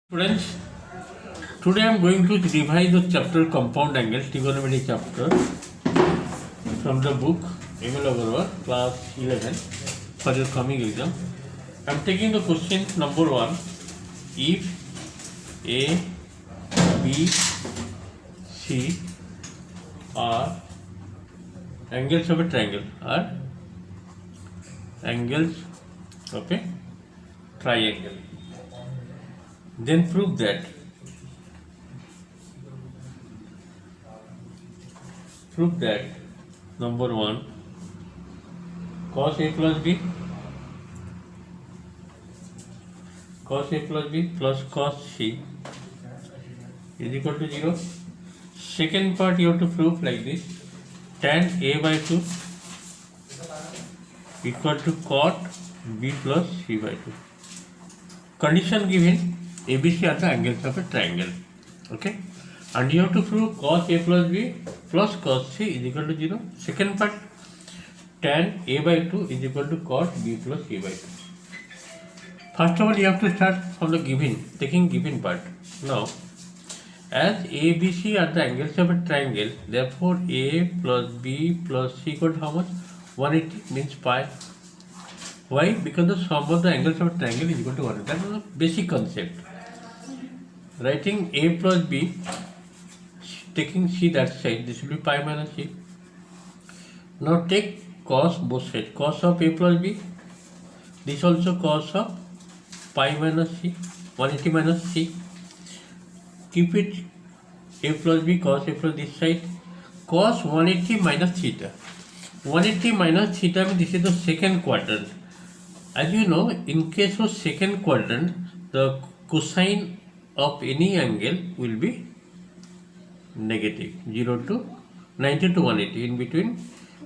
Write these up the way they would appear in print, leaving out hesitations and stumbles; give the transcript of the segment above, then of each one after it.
Students, today I am going to revise the chapter compound angle, trigonometry chapter from the book Emil Agarwal, class 11 for your coming exam. I am taking the question number 1. If A, B, C are angles of a triangle, are angles of a triangle, then prove that number 1, cos A plus B plus cos C is equal to 0. Second part you have to prove like this: tan A by 2 equal to cot B plus C by 2. Condition given: ABC are the angles of a triangle. Okay, and you have to prove cos A plus B plus cos C is equal to 0. Second part, tan A by 2 is equal to cot B plus C by 2. First of all, you have to start from the taking given part. Now, as ABC are the angles of a triangle, therefore A plus B plus C equal to how much? 180 means pi. Why? Because the sum of the angles of a triangle is equal to 180. That is the basic concept. Writing A plus B, taking C that side, this will be pi minus C. Now take cos both sides. Cos of A plus B, this also cos of pi minus C, 180 minus C. Keep it A plus B, cos A plus this side, cos 180 minus theta. 180 minus theta means this is the second quadrant. As you know, in case of second quadrant, the cosine of any angle will be negative, 0 to 90 to 180. In between,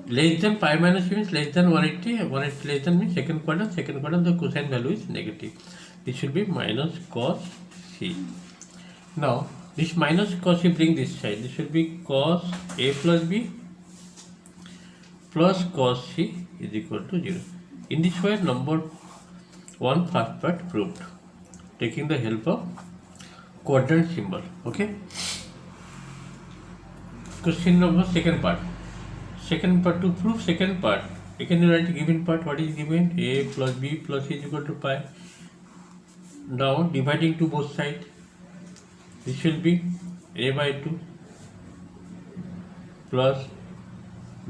less than pi minus C means less than 180, 180 less than means second quadrant, the cosine value is negative. This should be minus cos C. Now, this minus cos C bring this side, this should be cos A plus B plus cos C is equal to 0. In this way, number 1 first part proved, taking the help of quadrant symbol. Okay. Question number second part. To prove second part, you can write given part. What is given? A plus B plus C is equal to pi. Now dividing to both sides, this will be A by 2 plus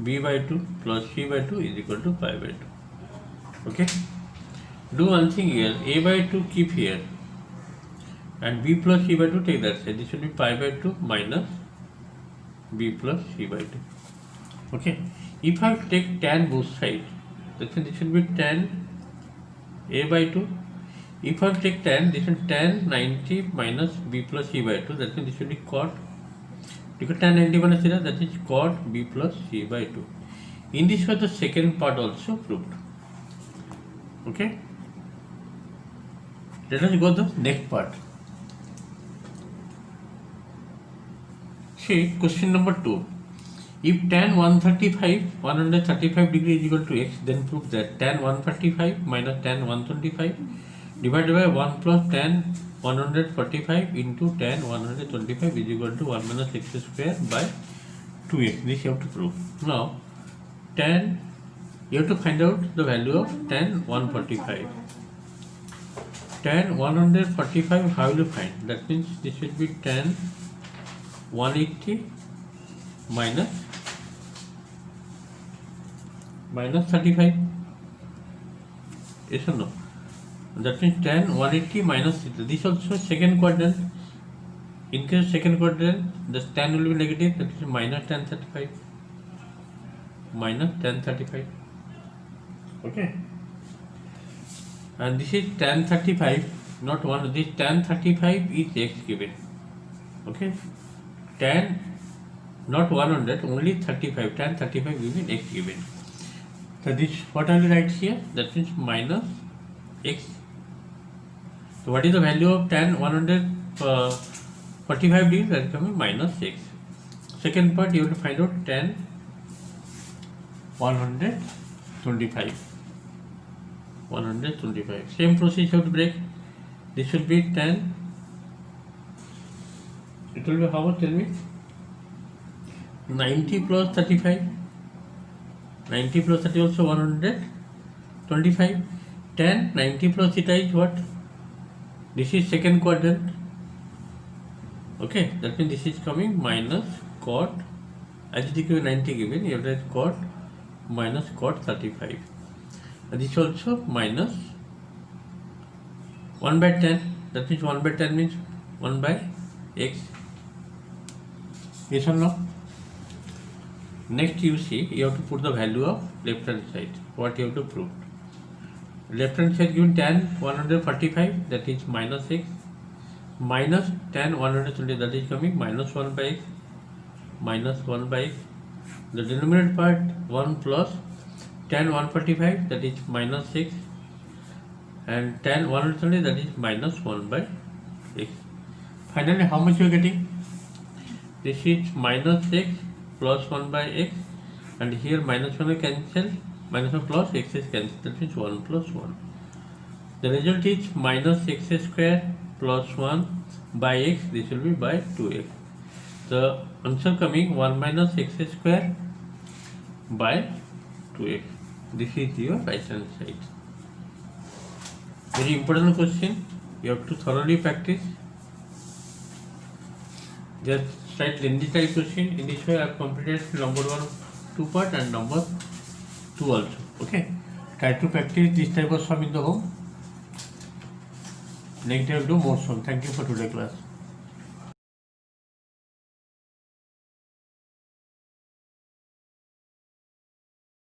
B by 2 plus C by 2 is equal to pi by 2. Okay. Do one thing here. A by 2 keep here, and B plus C by 2 take that side. This will be pi by 2 minus B plus C by 2. Okay. If I take tan both sides, that means this will be tan A by 2. If I take tan, this is tan 90 minus B plus C by 2. That means this will be cot. Because tan 90 minus theta, that is cot B plus C by 2. In this way, the second part also proved. Okay. Let us go to the next part. See, question number 2. If tan 135 degree is equal to x, then prove that tan 135 minus tan 125 divided by 1 plus tan 145 into tan 125 is equal to 1 minus x square by 2x. This you have to prove. Now, you have to find out the value of tan 145. Tan 145, how will you find? That means this will be tan 180 minus 35. Yes or no? That means tan 180 minus theta. This also second quadrant. In case second quadrant, the tan will be negative. That is minus tan 35. Minus tan 35. Okay. And this is tan 35, not 1. This tan 35 is x given. Okay. Tan not 100, only 35. Tan 35 given, x given. So this, what I will write here? That means minus x. So what is the value of tan 145 degree? That is coming minus x. Second part, you have to find out tan 125. 125. Same process you have to break. This will be tan It will be how much? Tell me. 90 plus 35. 90 plus 30 also 125. 10. 90 plus theta is what? This is second quadrant. Okay, that means this is coming minus cot. As it is given 90 given, you have to write cot minus cot 35. And this also minus 1 by 10. That means 1 by 10 means 1 by x. Yes or no? Next you see, you have to put the value of left hand side. What you have to prove? Left hand side given tan 145, that is minus x, minus tan 120, that is coming minus 1 by x, minus 1 by x. The denominator part 1 plus tan 145, that is minus x, and tan 120, that is minus 1 by x. Finally, how much you are getting? This is minus x plus 1 by x, and here minus 1 is cancelled, minus 1 plus x is cancelled, that means 1 plus 1. The result is minus x square plus 1 by x, this will be by 2x. The answer coming 1 minus x square by 2x. This is your right hand side. Very important question. You have to thoroughly practice. Just slight lengthy type question. In this way, I have completed number 1, 2 part and number 2 also. Okay. Try to practice this type of sum in the home. Next time, do more sum. Thank you for today's class.